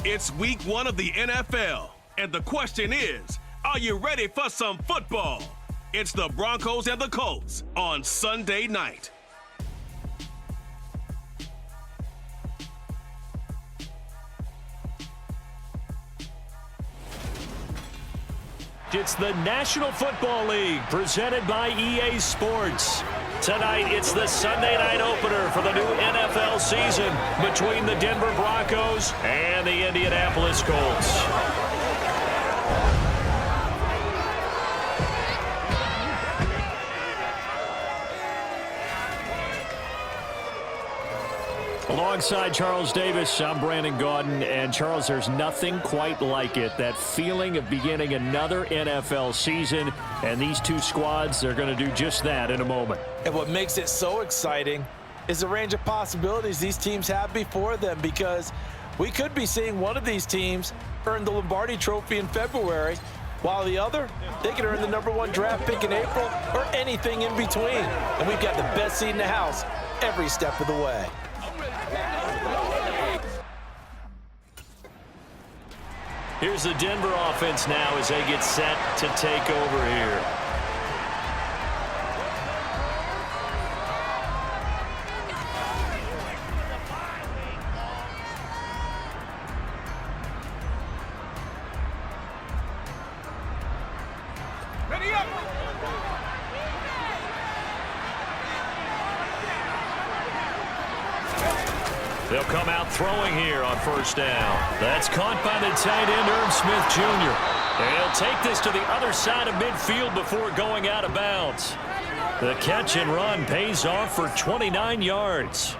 It's week 1 of the NFL, and the question is, are you ready for some football? It's the Broncos and the Colts on Sunday night. It's the National Football League presented by EA Sports. Tonight, it's the Sunday night opener for the new NFL season between the Denver Broncos and the Indianapolis Colts. Alongside Charles Davis, I'm Brandon Gaudin. And Charles, there's nothing quite like it. That feeling of beginning another NFL season. And these two squads are going to do just that in a moment. And what makes it so exciting is the range of possibilities these teams have before them, because we could be seeing one of these teams earn the Lombardi Trophy in February, while the other, they could earn the #1 draft pick in April or anything in between. And we've got the best seat in the house every step of the way. Here's the Denver offense now as they get set to take over here. Ready up! They'll come out throwing here on first down. That's caught by the tight end, Irv Smith Jr. And he'll take this to the other side of midfield before going out of bounds. The catch and run pays off for 29 yards.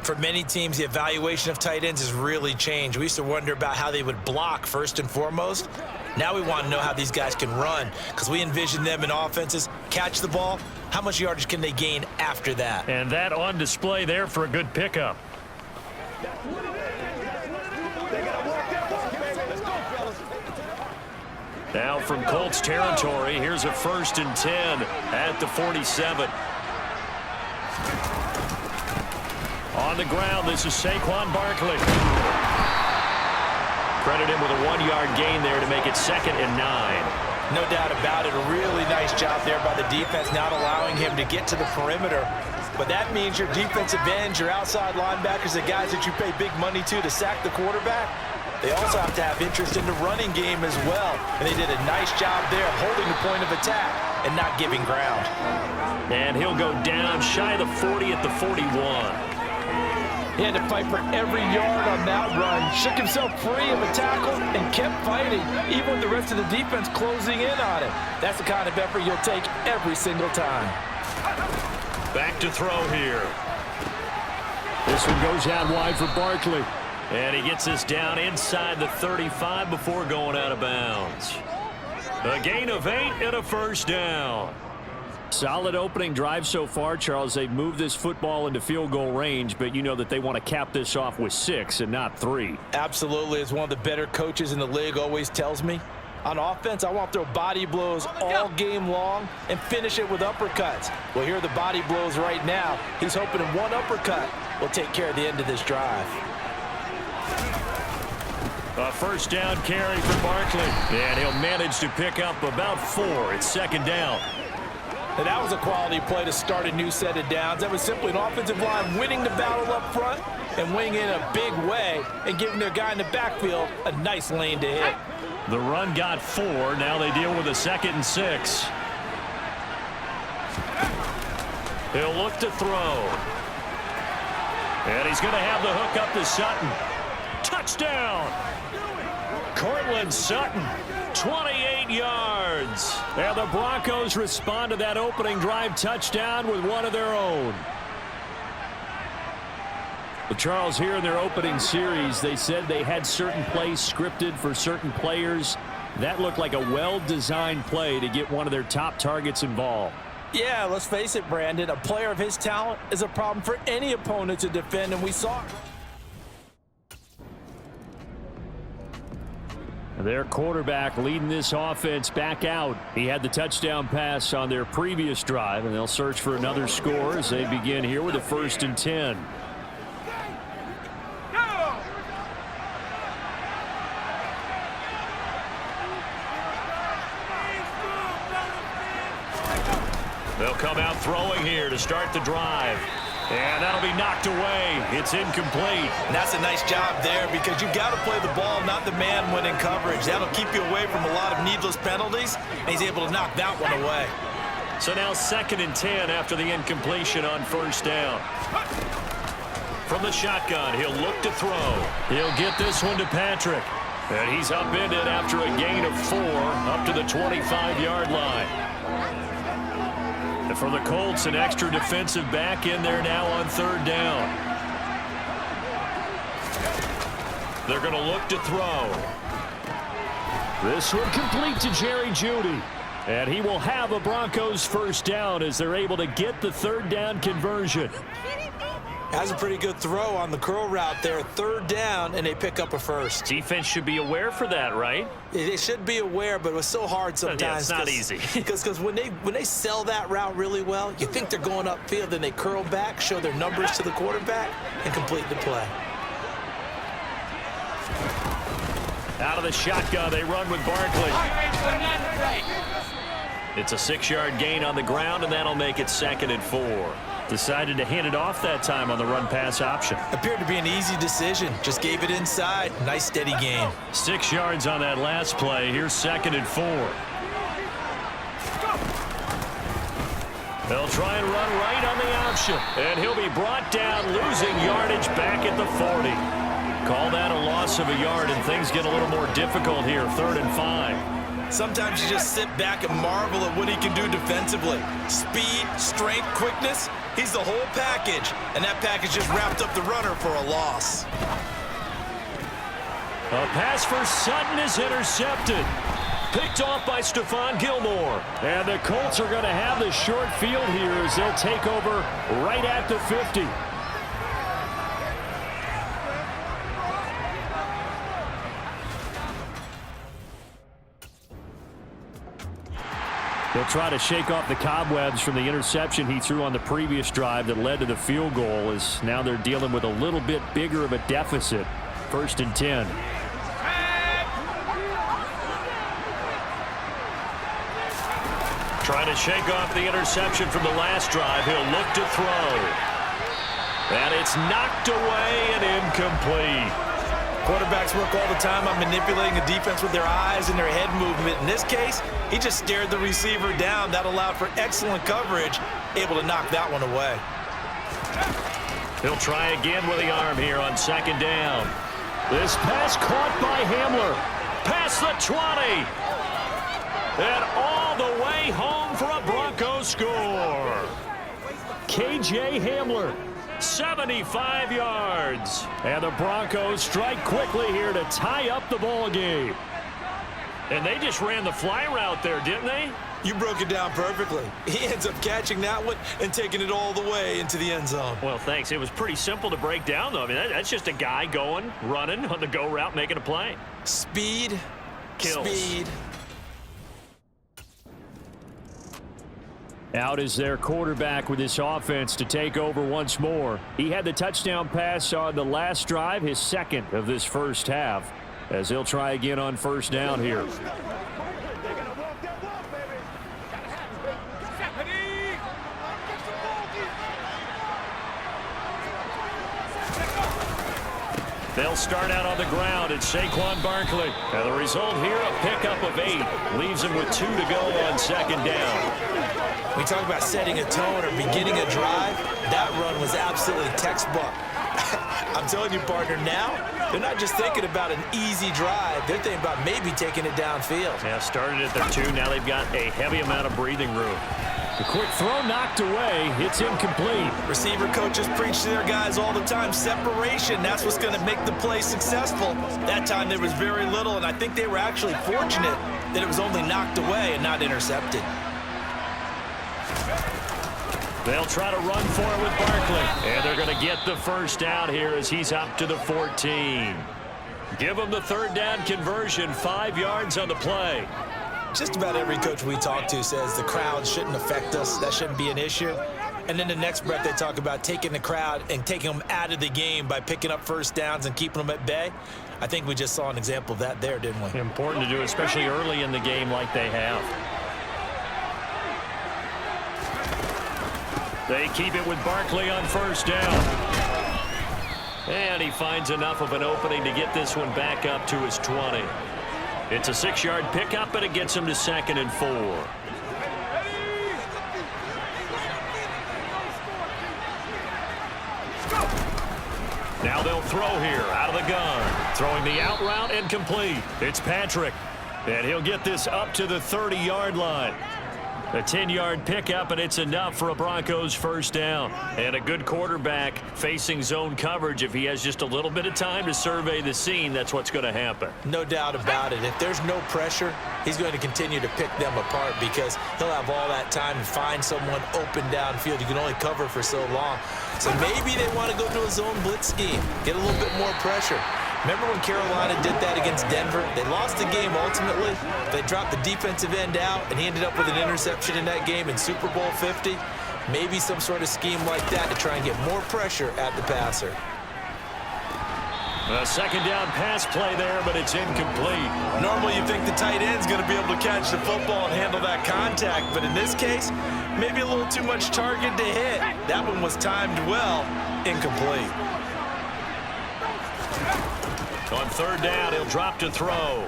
For many teams, the evaluation of tight ends has really changed. We used to wonder about how they would block first and foremost. Now we want to know how these guys can run, because we envision them in offenses catch the ball. How much yardage can they gain after that? And that on display there for a good pickup. Now from Colts territory, here's a 1st and 10 at the 47. On the ground, this is Saquon Barkley. Credit him with a 1-yard gain there to make it 2nd and 9. No doubt about it. A really nice job there by the defense, not allowing him to get to the perimeter. But that means your defensive ends, your outside linebackers, the guys that you pay big money to sack the quarterback, they also have to have interest in the running game as well. And they did a nice job there holding the point of attack and not giving ground. And he'll go down shy of the 40 at the 41. He had to fight for every yard on that run. Shook himself free of a tackle and kept fighting, even with the rest of the defense closing in on him. That's the kind of effort you'll take every single time. Back to throw here. This one goes out wide for Barkley. And he gets this down inside the 35 before going out of bounds. A gain of 8 and a 1st down. Solid opening drive so far, Charles. They've moved this football into field goal range, but you know that they want to cap this off with 6 and not 3. Absolutely. As one of the better coaches in the league always tells me, on offense, I want to throw body blows all game long and finish it with uppercuts. Well, here are the body blows right now. He's hoping one uppercut will take care of the end of this drive. A 1st down carry for Barkley. And he'll manage to pick up about 4. It's 2nd down. And that was a quality play to start a new set of downs. That was simply an offensive line winning the battle up front and winning in a big way and giving their guy in the backfield a nice lane to hit. The run got 4. Now they deal with a 2nd and 6. He'll look to throw. And he's going to have the hook up to Sutton. Touchdown! Cortland Sutton, 28 yards. And the Broncos respond to that opening drive touchdown with one of their own. Well, Charles, here in their opening series, they said they had certain plays scripted for certain players. That looked like a well-designed play to get one of their top targets involved. Yeah, let's face it, Brandon. A player of his talent is a problem for any opponent to defend, and we saw it. Their quarterback leading this offense back out. He had the touchdown pass on their previous drive, and they'll search for another score as they begin here with a 1st and 10. They'll come out throwing here to start the drive. And that'll be knocked away. It's incomplete. And that's a nice job there because you've got to play the ball, not the man when in coverage. That'll keep you away from a lot of needless penalties, and he's able to knock that one away. So now 2nd and 10 after the incompletion on first down. From the shotgun, he'll look to throw. He'll get this one to Patrick. And he's upended after a gain of 4 up to the 25-yard line. And for the Colts, an extra defensive back in there now on 3rd down. They're going to look to throw. This one complete to Jerry Jeudy. And he will have a Broncos first down as they're able to get the 3rd down conversion. Has a pretty good throw on the curl route there. 3rd down, and they pick up a first. Defense should be aware for that, right? They should be aware, but it was so hard sometimes. Yeah, it's not easy. Because when they sell that route really well, you think they're going upfield, then they curl back, show their numbers to the quarterback, and complete the play. Out of the shotgun, they run with Barkley. It's a 6-yard gain on the ground, and that'll make it 2nd and 4. Decided to hand it off that time on the run-pass option. Appeared to be an easy decision. Just gave it inside. Nice, steady gain. 6 yards on that last play. Here's 2nd and 4. They'll try and run right on the option. And he'll be brought down, losing yardage back at the 40. Call that a loss of a yard, and things get a little more difficult here. 3rd and 5. Sometimes you just sit back and marvel at what he can do defensively. Speed, strength, quickness. He's the whole package, and that package just wrapped up the runner for a loss. A pass for Sutton is intercepted. Picked off by Stephon Gilmore. And the Colts are going to have the short field here as they'll take over right at the 50. They'll try to shake off the cobwebs from the interception he threw on the previous drive that led to the field goal, as now they're dealing with a little bit bigger of a deficit. 1st and 10. Trying to shake off the interception from the last drive. He'll look to throw. And it's knocked away and incomplete. Quarterbacks work all the time on manipulating the defense with their eyes and their head movement. In this case, he just stared the receiver down. That allowed for excellent coverage, able to knock that one away. He'll try again with the arm here on 2nd down. This pass caught by Hamler. Past the 20. And all the way home for a Broncos score. K.J. Hamler. 75 yards. And the Broncos strike quickly here to tie up the ball game. And they just ran the fly route there, didn't they? You broke it down perfectly. He ends up catching that one and taking it all the way into the end zone. Well, thanks. It was pretty simple to break down, though. I mean, that's just a guy going, running on the go route, making a play. Speed, kills. Speed. Out is their quarterback with this offense to take over once more. He had the touchdown pass on the last drive, his 2nd of this first half, as he'll try again on 1st down here. They'll start out on the ground. It's Saquon Barkley. And the result here, a pickup of 8. Leaves him with 2 to go on 2nd down. We talk about setting a tone or beginning a drive. That run was absolutely textbook. I'm telling you, partner, now they're not just thinking about an easy drive. They're thinking about maybe taking it downfield. Yeah, started at their 2. Now they've got a heavy amount of breathing room. The quick throw knocked away. It's incomplete. Receiver coaches preach to their guys all the time. Separation, that's what's going to make the play successful. That time there was very little, and I think they were actually fortunate that it was only knocked away and not intercepted. They'll try to run for it with Barkley. And they're going to get the first down here as he's up to the 14. Give him the 3rd down conversion, 5 yards on the play. Just about every coach we talk to says the crowd shouldn't affect us. That shouldn't be an issue. And then the next breath they talk about taking the crowd and taking them out of the game by picking up first downs and keeping them at bay. I think we just saw an example of that there, didn't we? Important to do, especially early in the game like they have. They keep it with Barkley on first down. And he finds enough of an opening to get this one back up to his 20. It's a 6-yard pickup, and it gets him to 2nd and 4. Now they'll throw here out of the gun. Throwing the out route and complete. It's Patrick. And he'll get this up to the 30-yard line. A 10-yard pickup, and it's enough for a Broncos first down. And a good quarterback facing zone coverage. If he has just a little bit of time to survey the scene, that's what's going to happen. No doubt about it. If there's no pressure, he's going to continue to pick them apart because he'll have all that time to find someone open downfield. You can only cover for so long. So maybe they want to go to a zone blitz scheme, get a little bit more pressure. Remember when Carolina did that against Denver? They lost the game ultimately. They dropped the defensive end out, and he ended up with an interception in that game in Super Bowl 50. Maybe some sort of scheme like that to try and get more pressure at the passer. A second down pass play there, but it's incomplete. Normally you think the tight end's going to be able to catch the football and handle that contact, but in this case, maybe a little too much target to hit. That one was timed well, incomplete. On third down, he'll drop to throw.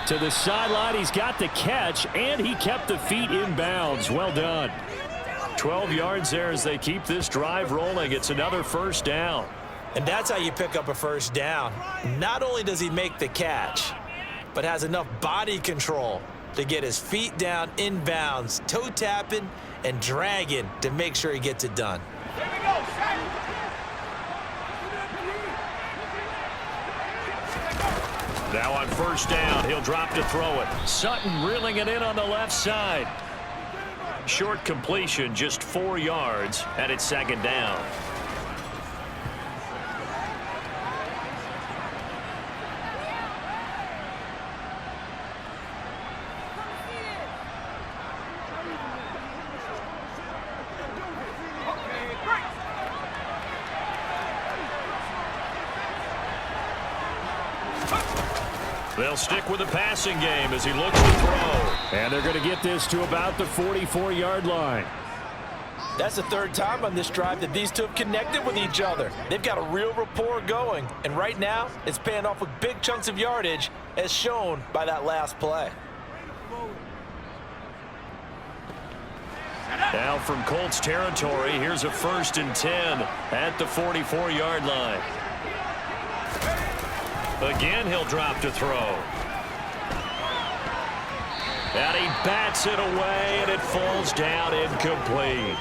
To the sideline, he's got the catch, and he kept the feet in bounds. Well done. 12 yards there as they keep this drive rolling. It's another first down. And that's how you pick up a first down. Not only does he make the catch, but has enough body control to get his feet down in bounds, toe tapping and dragging to make sure he gets it done. Here we go, Now on first down, he'll drop to throw it. Sutton reeling it in on the left side. Short completion, just 4 yards, and it's second down. They'll stick with the passing game as he looks to throw. And they're going to get this to about the 44-yard line. That's the third time on this drive that these two have connected with each other. They've got a real rapport going, and right now it's paying off with big chunks of yardage as shown by that last play. Now from Colts territory, here's a 1st and 10 at the 44-yard line. Again, he'll drop to throw. And he bats it away, and it falls down incomplete.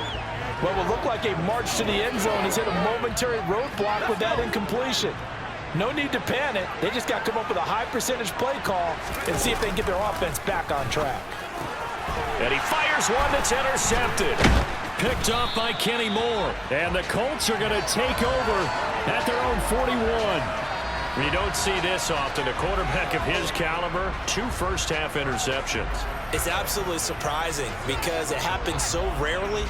What will look like a march to the end zone has hit a momentary roadblock with that incompletion. No need to panic. They just got to come up with a high percentage play call and see if they can get their offense back on track. And he fires one that's intercepted. Picked off by Kenny Moore. And the Colts are going to take over at their own 41. You don't see this often. A quarterback of his caliber, 2 first-half interceptions. It's absolutely surprising because it happens so rarely.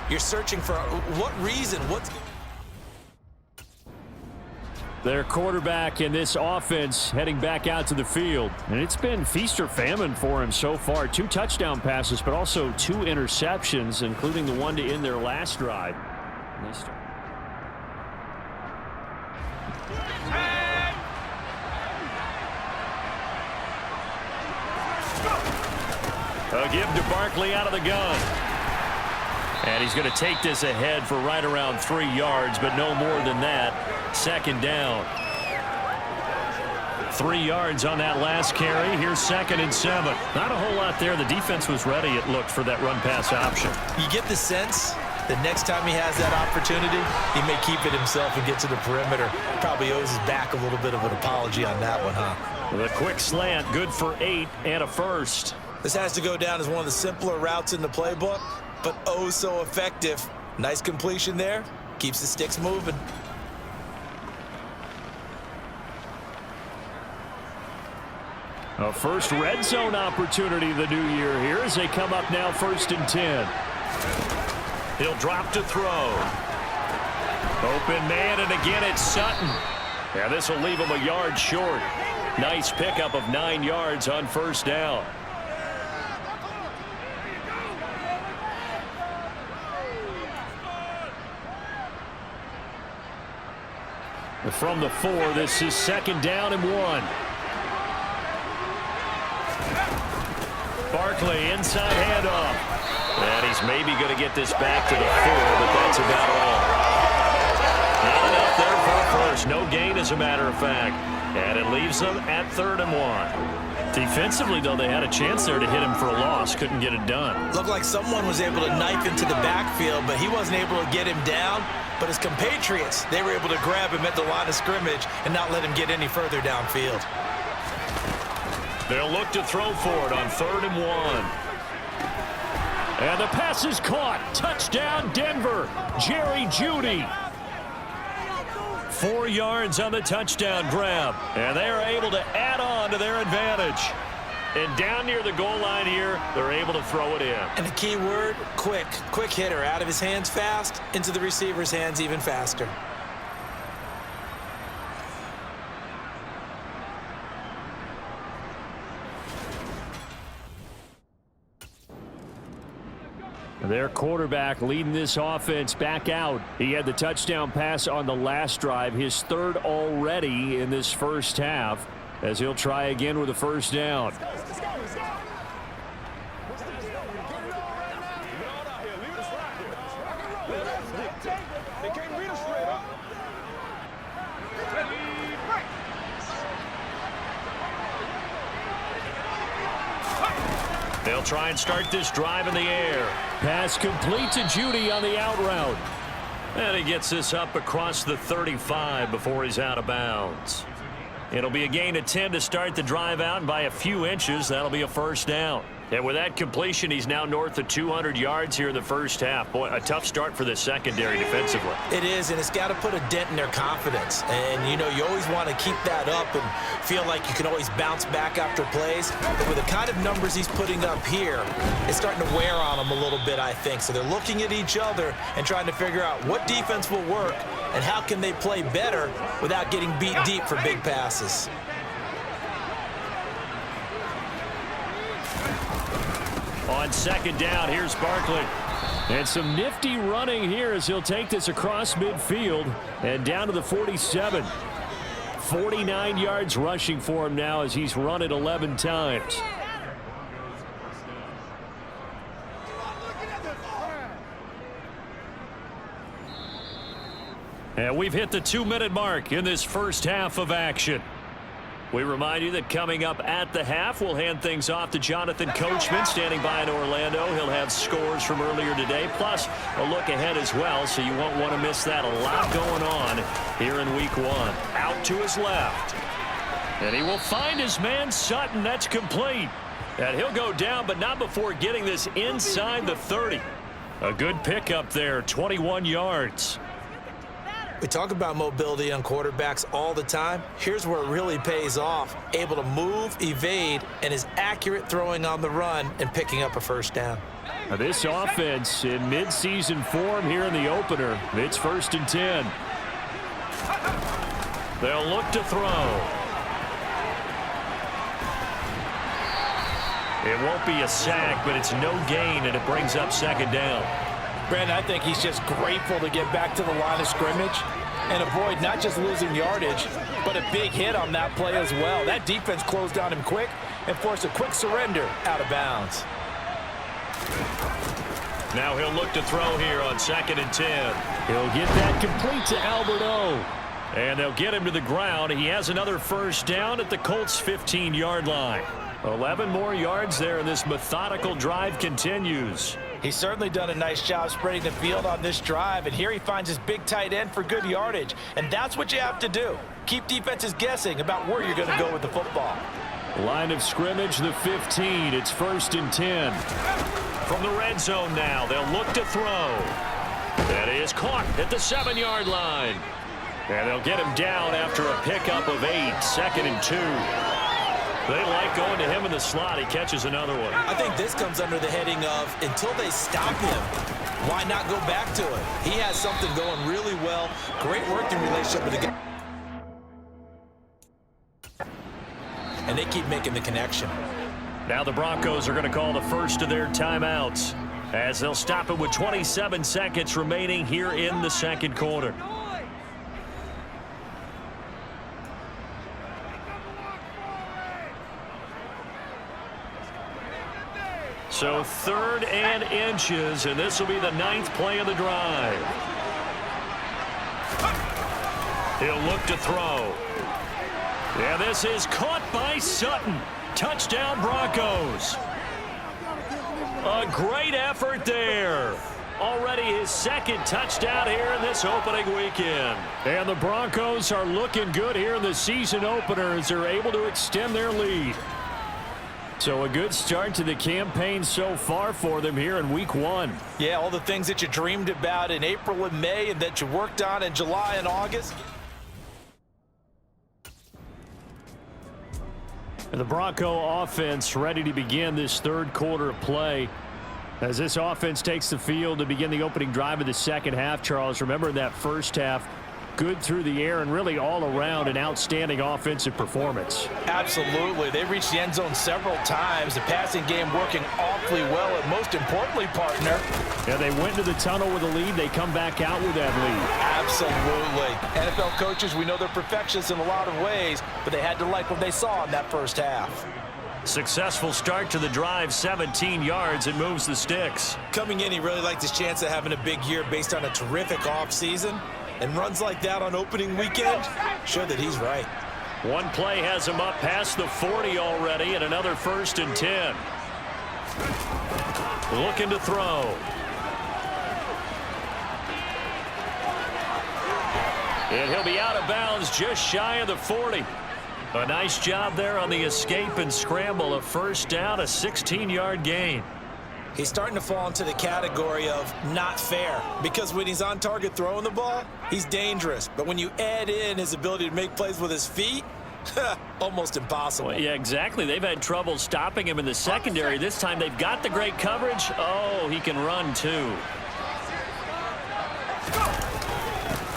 You're searching for what reason, what's going on. Their quarterback in this offense heading back out to the field. And it's been feast or famine for him so far. 2 touchdown passes, but also 2 interceptions, including the one to end their last drive. A give to Barkley out of the gun. And he's going to take this ahead for right around 3 yards, but no more than that. Second down. 3 yards on that last carry. Here's 2nd and 7. Not a whole lot there. The defense was ready, it looked, for that run-pass option. You get the sense that next time he has that opportunity, he may keep it himself and get to the perimeter. Probably owes his back a little bit of an apology on that one, huh? The quick slant, good for 8 and a first. This has to go down as one of the simpler routes in the playbook, but oh so effective. Nice completion there. Keeps the sticks moving. A first red zone opportunity the new year here as they come up now 1st and 10. He'll drop to throw. Open man, and again it's Sutton. Yeah, this will leave him a yard short. Nice pickup of 9 yards on first down. From the 4, this is 2nd down and 1. Barkley, inside handoff. And he's maybe going to get this back to the 4, but that's about all. And up there for first. No gain, as a matter of fact. And it leaves them at 3rd and 1. Defensively, though, they had a chance there to hit him for a loss. Couldn't get it done. Looked like someone was able to knife into the backfield, but he wasn't able to get him down. But his compatriots, they were able to grab him at the line of scrimmage and not let him get any further downfield. They'll look to throw for it on 3rd and 1. And the pass is caught. Touchdown, Denver. Jerry Jeudy. 4 yards on the touchdown grab. And they are able to add on to their advantage. And down near the goal line here, they're able to throw it in. And the key word, quick. Quick hitter. Out of his hands fast, into the receiver's hands even faster. Their quarterback leading this offense back out. He had the touchdown pass on the last drive, his 3rd already in this first half, as he'll try again with a 1st down. They'll try and start this drive in the air. Pass complete to Jeudy on the out route. And he gets this up across the 35 before he's out of bounds. It'll be a gain of 10 to start the drive out, and by a few inches, that'll be a 1st down. And with that completion, he's now north of 200 yards here in the first half. Boy, a tough start for the secondary defensively. It is, and it's got to put a dent in their confidence. And, you know, you always want to keep that up and feel like you can always bounce back after plays. But with the kind of numbers he's putting up here, it's starting to wear on them a little bit, I think. So they're looking at each other and trying to figure out what defense will work and how can they play better without getting beat deep for big passes. On 2nd down, here's Barkley. And some nifty running here as he'll take this across midfield and down to the 47. 49 yards rushing for him now as he's run it 11 times. And we've hit the 2-minute mark in this first half of action. We remind you that coming up at the half, we'll hand things off to Jonathan Coachman standing by in Orlando. He'll have scores from earlier today, plus a look ahead as well, so you won't want to miss that. A lot going on here in week 1. Out to his left. And he will find his man Sutton. That's complete. And he'll go down, but not before getting this inside the 30. A good pickup there, 21 yards. We talk about mobility on quarterbacks all the time. Here's where it really pays off. Able to move, evade, and is accurate throwing on the run and picking up a 1st down. Now this offense in midseason form here in the opener. It's 1st and 10. They'll look to throw. It won't be a sack, but it's no gain, and it brings up 2nd down. Brandon, I think he's just grateful to get back to the line of scrimmage and avoid not just losing yardage, but a big hit on that play as well. That defense closed on him quick and forced a quick surrender out of bounds. Now he'll look to throw here on 2nd and 10. He'll get that complete to Albert O. And they'll get him to the ground. He has another 1st down at the Colts' 15-yard line. 11 more yards there, and this methodical drive continues. He's certainly done a nice job spreading the field on this drive, and here he finds his big tight end for good yardage. And that's what you have to do. Keep defenses guessing about where you're going to go with the football. Line of scrimmage, the 15. It's 1st and 10. From the red zone now, they'll look to throw. That is caught at the 7-yard line. And they'll get him down after a pickup of 8, 2nd and 2. They like going to him in the slot. He catches another one. I think this comes under the heading of until they stop him, why not go back to it? He has something going really well. Great working relationship with the guy. And they keep making the connection. Now the Broncos are going to call the first of their timeouts as they'll stop it with 27 seconds remaining here in the 2nd quarter. So 3rd and inches, and this will be the 9th play of the drive. He'll look to throw. Yeah, this is caught by Sutton. Touchdown, Broncos. A great effort there. Already his 2nd touchdown here in this opening weekend. And the Broncos are looking good here in the season opener as they're able to extend their lead. So a good start to the campaign so far for them here in week 1. Yeah, all the things that you dreamed about in April and May and that you worked on in July and August. And the Bronco offense ready to begin this 3rd quarter of play. As this offense takes the field to begin the opening drive of the 2nd half, Charles, remember that first half, good through the air and really all around an outstanding offensive performance. Absolutely. They reached the end zone several times. The passing game working awfully well, and most importantly, partner. Yeah, they went to the tunnel with a lead. They come back out with that lead. Absolutely. NFL coaches, we know they're perfectionists in a lot of ways, but they had to like what they saw in that first half. Successful start to the drive, 17 yards, and moves the sticks. Coming in, he really liked his chance of having a big year based on a terrific offseason. And runs like that on opening weekend, sure that he's right. One play has him up past the 40 already, and another 1st and 10. Looking to throw. And he'll be out of bounds just shy of the 40. A nice job there on the escape and scramble. A 1st down, a 16-yard gain. He's starting to fall into the category of not fair, because when he's on target throwing the ball, he's dangerous. But when you add in his ability to make plays with his feet, almost impossible. Well, yeah, exactly. They've had trouble stopping him in the secondary. This time they've got the great coverage. Oh, he can run too.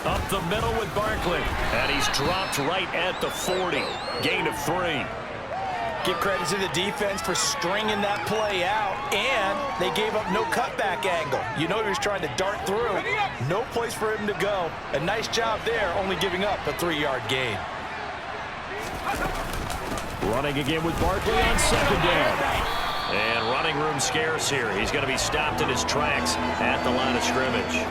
Up the middle with Barkley. And he's dropped right at the 40. Gain of 3. Give credit to the defense for stringing that play out, and they gave up no cutback angle. You know he was trying to dart through. No place for him to go. A nice job there, only giving up a 3-yard gain. Running again with Barkley on 2nd down. And running room scarce here. He's going to be stopped in his tracks at the line of scrimmage.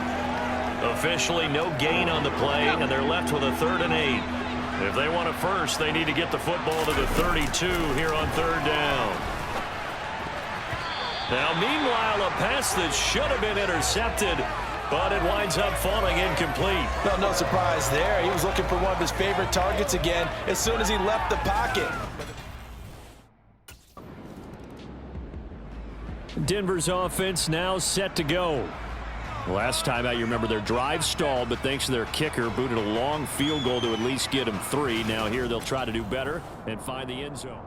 Officially no gain on the play, and they're left with a 3rd and 8. If they want a first, they need to get the football to the 32 here on 3rd down. Now, meanwhile, a pass that should have been intercepted, but it winds up falling incomplete. No surprise there. He was looking for one of his favorite targets again as soon as he left the pocket. Denver's offense now set to go. Last time out, you remember their drive stalled, but thanks to their kicker, booted a long field goal to at least get them 3. Now here they'll try to do better and find the end zone.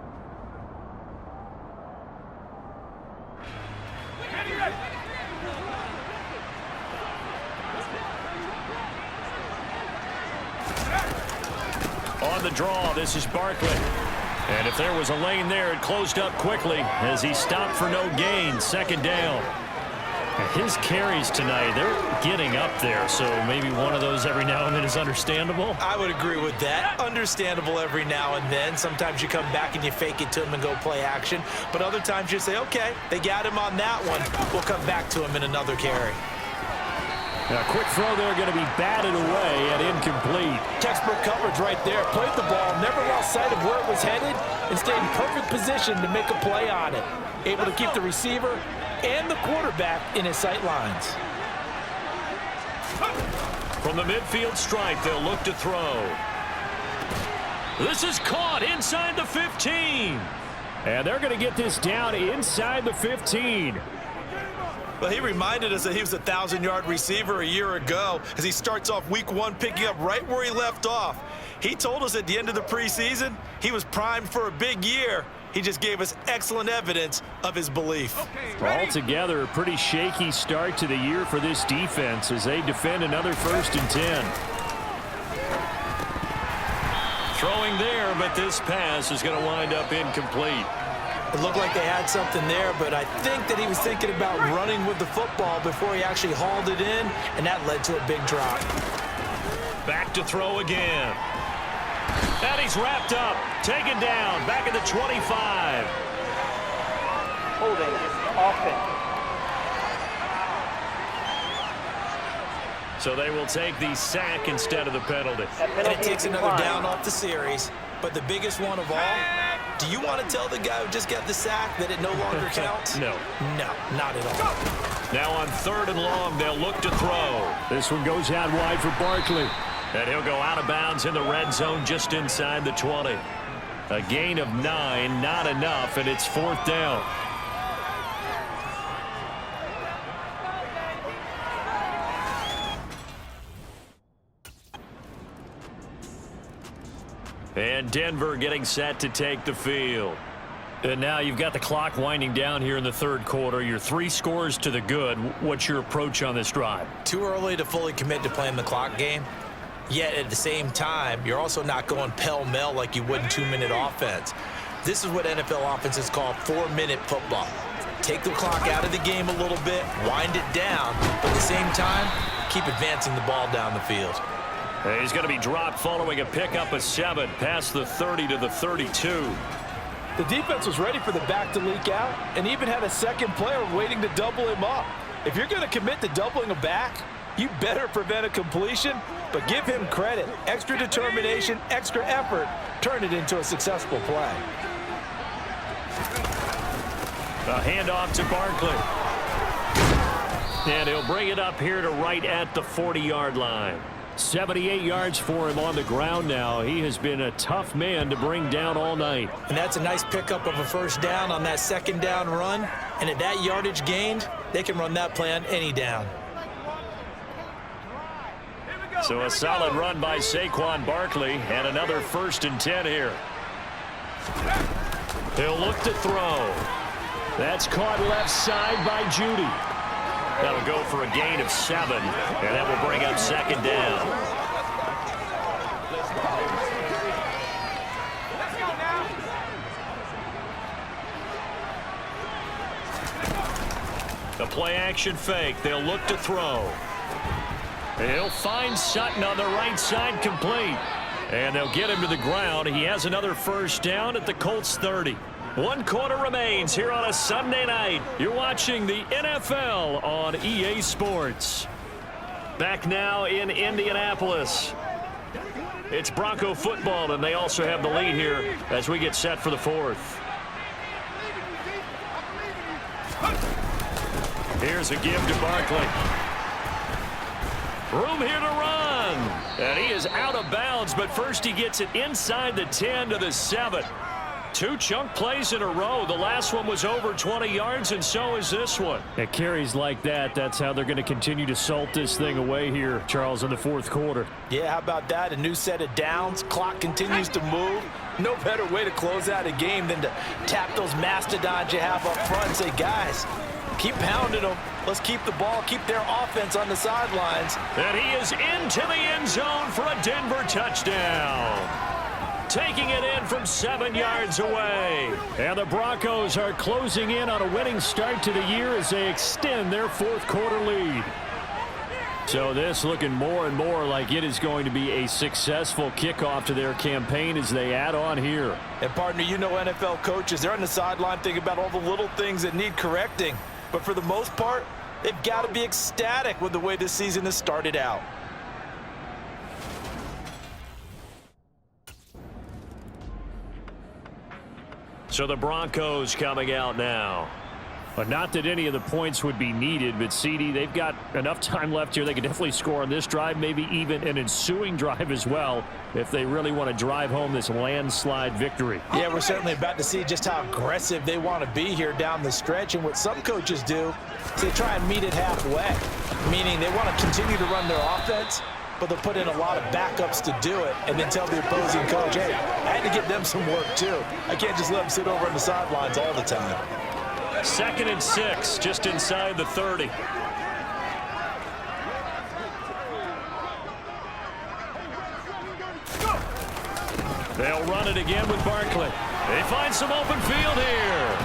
On the draw, this is Barkley. And if there was a lane there, it closed up quickly as he stopped for no gain. 2nd down. His carries tonight, they're getting up there, so maybe one of those every now and then is understandable. I would agree with that. Understandable every now and then. Sometimes you come back and you fake it to him and go play action. But other times you say, okay, they got him on that one. We'll come back to him in another carry. A quick throw there going to be batted away and incomplete. Textbook coverage right there. Played the ball, never lost sight of where it was headed, and stayed in perfect position to make a play on it. Able to keep the receiver and the quarterback in his sight lines. From the midfield stripe, they'll look to throw. This is caught inside the 15. And they're going to get this down inside the 15. Well, he reminded us that he was a 1,000-yard receiver a year ago as he starts off week 1 picking up right where he left off. He told us at the end of the preseason he was primed for a big year. He just gave us excellent evidence of his belief. Altogether, a pretty shaky start to the year for this defense as they defend another 1st and 10. Throwing there, but this pass is going to wind up incomplete. It looked like they had something there, but I think that he was thinking about running with the football before he actually hauled it in, and that led to a big drop. Back to throw again. And he's wrapped up, taken down, back at the 25. holding offense. So they will take the sack instead of the penalty. And it takes another down off the series. But the biggest one of all, do you want to tell the guy who just got the sack that it no longer counts? No. No, not at all. Now on 3rd and long, they'll look to throw. This one goes out wide for Barkley. And he'll go out of bounds in the red zone just inside the 20. A gain of 9, not enough, and it's 4th down. And Denver getting set to take the field. And now you've got the clock winding down here in the 3rd quarter. You're 3 scores to the good. What's your approach on this drive? Too early to fully commit to playing the clock game. Yet at the same time, you're also not going pell-mell like you would in 2-minute offense. This is what NFL offenses call 4-minute football. Take the clock out of the game a little bit, wind it down, but at the same time, keep advancing the ball down the field. He's going to be dropped following a pickup of 7 past the 30 to the 32. The defense was ready for the back to leak out and even had a second player waiting to double him up. If you're going to commit to doubling a back, you better prevent a completion, but give him credit. Extra determination, extra effort, turn it into a successful play. A handoff to Barkley. And he'll bring it up here to right at the 40-yard line. 78 yards for him on the ground now. He has been a tough man to bring down all night. And that's a nice pickup of a first down on that second down run. And at that yardage gained, they can run that play on any down. So a solid run by Saquon Barkley and another 1st and 10 here. He'll look to throw. That's caught left side by Judy. That'll go for a gain of 7, and that will bring up 2nd down. The play action fake. They'll look to throw. He'll find Sutton on the right side, complete. And they'll get him to the ground. He has another first down at the Colts 30. 1 quarter remains here on a Sunday night. You're watching the NFL on EA Sports. Back now in Indianapolis. It's Bronco football, and they also have the lead here as we get set for the 4th. Here's a give to Barkley. Room here to run. And he is out of bounds, but first he gets it inside the 10 to the 7. 2 chunk plays in a row. The last one was over 20 yards, and so is this one. At carries like that, that's how they're going to continue to salt this thing away here, Charles, in the 4th quarter. Yeah, how about that? A new set of downs. Clock continues to move. No better way to close out a game than to tap those mastodons you have up front and say, guys, keep pounding them. Let's keep the ball, keep their offense on the sidelines. And he is into the end zone for a Denver touchdown. Taking it in from 7 yards away. And the Broncos are closing in on a winning start to the year as they extend their 4th quarter lead. So this looking more and more like it is going to be a successful kickoff to their campaign as they add on here. And partner, you know NFL coaches, they're on the sideline thinking about all the little things that need correcting. But for the most part, they've got to be ecstatic with the way this season has started out. So the Broncos coming out now. But not that any of the points would be needed, but CD, they've got enough time left here. They can definitely score on this drive, maybe even an ensuing drive as well, if they really want to drive home this landslide victory. Yeah, we're certainly about to see just how aggressive they want to be here down the stretch. And what some coaches do is they try and meet it halfway, meaning they want to continue to run their offense, but they'll put in a lot of backups to do it and then tell the opposing coach, hey, I had to get them some work too. I can't just let them sit over on the sidelines all the time. 2nd and 6, just inside the 30. They'll run it again with Barkley. They find some open field here.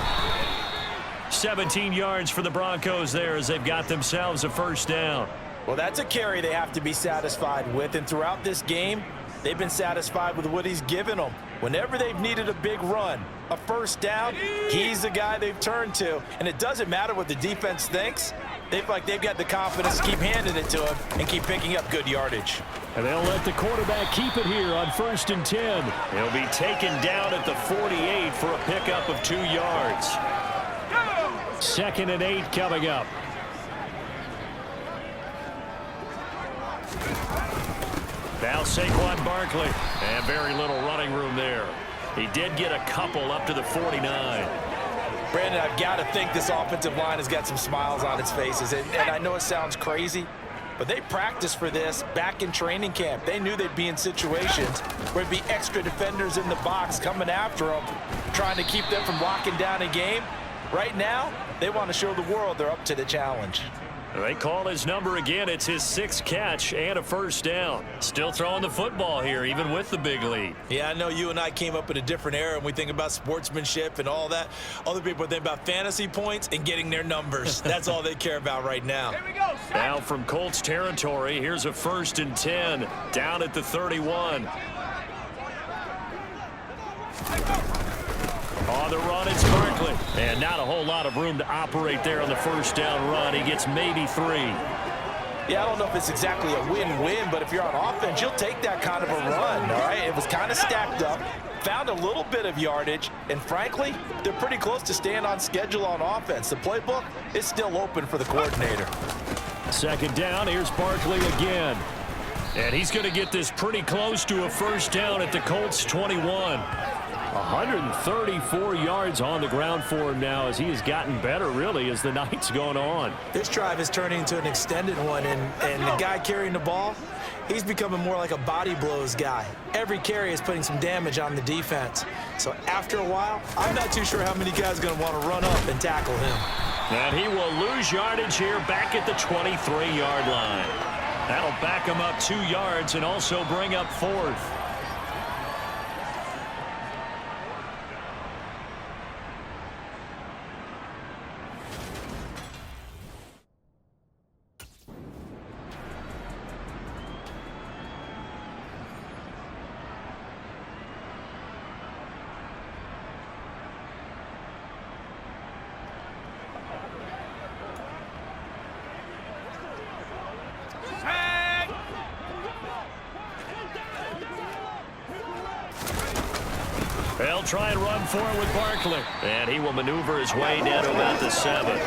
17 yards for the Broncos there as they've got themselves a first down. Well, that's a carry they have to be satisfied with. And throughout this game, they've been satisfied with what he's given them. Whenever they've needed a big run, a first down, he's the guy they've turned to. And it doesn't matter what the defense thinks. They've got the confidence to keep handing it to him and keep picking up good yardage. And they'll let the quarterback keep it here on 1st and 10. He'll be taken down at the 48 for a pickup of 2 yards. 2nd and 8 coming up. Now Saquon Barkley. And very little running room there. He did get a couple up to the 49. Brandon, I've got to think this offensive line has got some smiles on its faces. And I know it sounds crazy, but they practiced for this back in training camp. They knew they'd be in situations where there'd be extra defenders in the box coming after them, trying to keep them from locking down a game. Right now, they want to show the world they're up to the challenge. They call his number again. It's his 6th catch and a first down. Still throwing the football here, even with the big lead. Yeah, I know you and I came up in a different era, and we think about sportsmanship and all that. Other people think about fantasy points and getting their numbers. That's all they care about right now. Here we go. Now from Colts territory, here's a 1st and 10 down at the 31. On the run, it's Barkley. And not a whole lot of room to operate there on the first down run. He gets maybe 3. Yeah, I don't know if it's exactly a win-win, but if you're on offense, you'll take that kind of a run, all right? It was kind of stacked up, found a little bit of yardage, and frankly, they're pretty close to staying on schedule on offense. The playbook is still open for the coordinator. 2nd down, here's Barkley again. And he's going to get this pretty close to a first down at the Colts 21. 134 yards on the ground for him now as he has gotten better, really, as the night's gone on. This drive is turning into an extended one, and the guy carrying the ball, he's becoming more like a body blows guy. Every carry is putting some damage on the defense. So after a while, I'm not too sure how many guys are going to want to run up and tackle him. And he will lose yardage here back at the 23-yard line. That'll back him up 2 yards and also bring up 4th. They'll try and run for it with Barkley. And he will maneuver his way down to about the 7.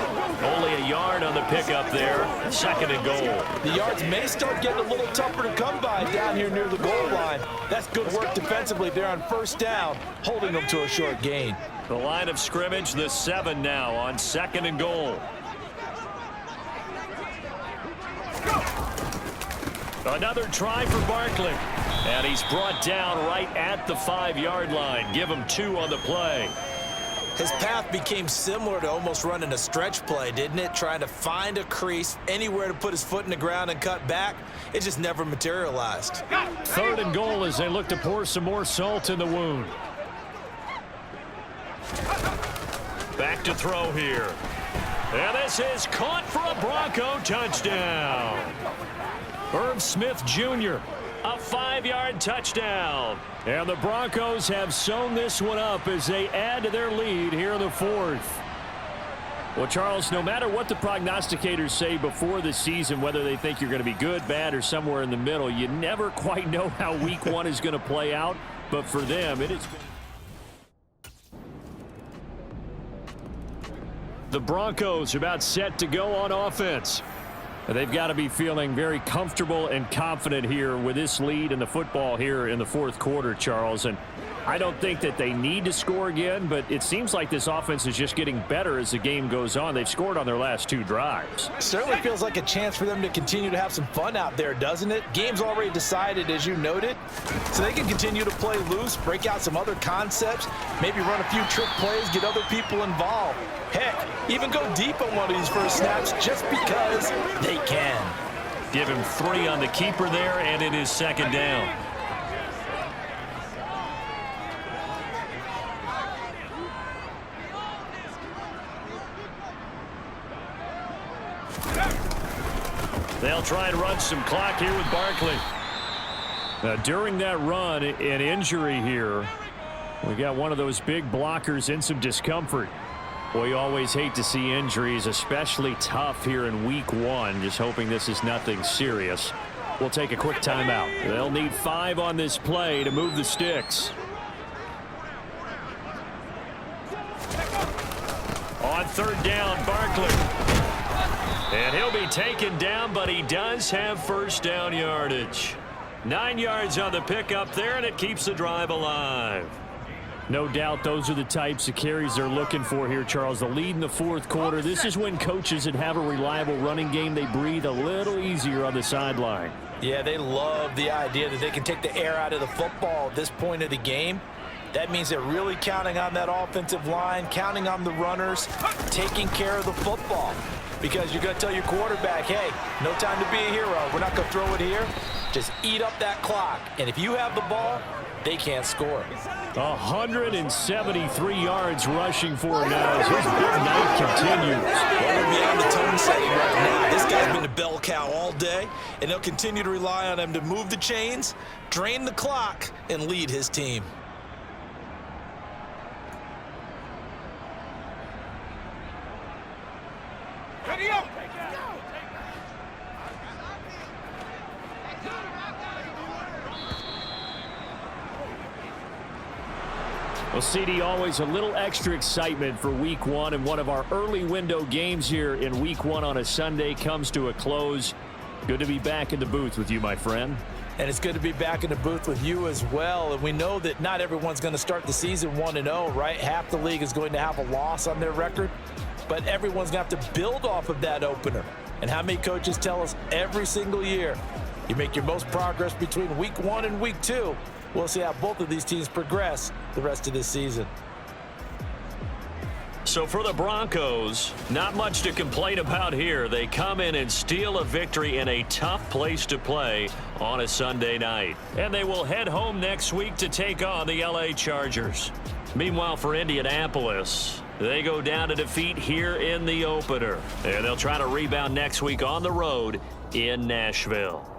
Only a yard on the pickup there. 2nd and goal. The yards may start getting a little tougher to come by down here near the goal line. That's good work defensively there on first down, holding them to a short gain. The line of scrimmage, the 7 now on 2nd and goal. Another try for Barkley. And he's brought down right at the 5-yard line. Give him 2 on the play. His path became similar to almost running a stretch play, didn't it? Trying to find a crease, anywhere to put his foot in the ground and cut back. It just never materialized. 3rd and goal as they look to pour some more salt in the wound. Back to throw here. And this is caught for a Bronco touchdown. Irv Smith Jr., a 5-yard touchdown. And the Broncos have sewn this one up as they add to their lead here in the 4th. Well, Charles, no matter what the prognosticators say before the season, whether they think you're going to be good, bad, or somewhere in the middle, you never quite know how week 1 is going to play out. But for them, it is. The Broncos are about set to go on offense. They've got to be feeling very comfortable and confident here with this lead in the football here in the 4th quarter, Charles. And I don't think that they need to score again, but it seems like this offense is just getting better as the game goes on. They've scored on their last 2 drives. Certainly feels like a chance for them to continue to have some fun out there, doesn't it? Game's already decided, as you noted, so they can continue to play loose, break out some other concepts, maybe run a few trick plays, get other people involved. Heck, even go deep on one of these first snaps just because they can. Give him 3 on the keeper there, and it is 2nd down. They'll try and run some clock here with Barkley. Now, during that run, an injury here. We got one of those big blockers in some discomfort. Well, you always hate to see injuries, especially tough here in week 1. Just hoping this is nothing serious. We'll take a quick timeout. They'll need 5 on this play to move the sticks. On 3rd down, Barkley. And he'll be taken down, but he does have first down yardage. 9 yards on the pickup there, and it keeps the drive alive. No doubt those are the types of carries they're looking for here, Charles. The lead in the 4th quarter. This is when coaches that have a reliable running game, they breathe a little easier on the sideline. Yeah, they love the idea that they can take the air out of the football at this point of the game. That means they're really counting on that offensive line, counting on the runners, taking care of the football. Because you're going to tell your quarterback, hey, no time to be a hero. We're not going to throw it here. Just eat up that clock. And if you have the ball, they can't score. 173 yards rushing for him now as his big night continues. Well, we're beyond the tone setting right now. This guy's been a bell cow all day, and they'll continue to rely on him to move the chains, drain the clock, and lead his team. Ready up! Well, CD, always a little extra excitement for week 1, and one of our early window games here in week 1 on a Sunday comes to a close. Good to be back in the booth with you, my friend. And it's good to be back in the booth with you as well. And we know that not everyone's going to start the season 1-0, right? Half the league is going to have a loss on their record, but everyone's going to have to build off of that opener. And how many coaches tell us every single year, you make your most progress between week 1 and week 2. We'll see how both of these teams progress the rest of this season. So for the Broncos, not much to complain about here. They come in and steal a victory in a tough place to play on a Sunday night. And they will head home next week to take on the LA Chargers. Meanwhile, for Indianapolis, they go down to defeat here in the opener. And they'll try to rebound next week on the road in Nashville.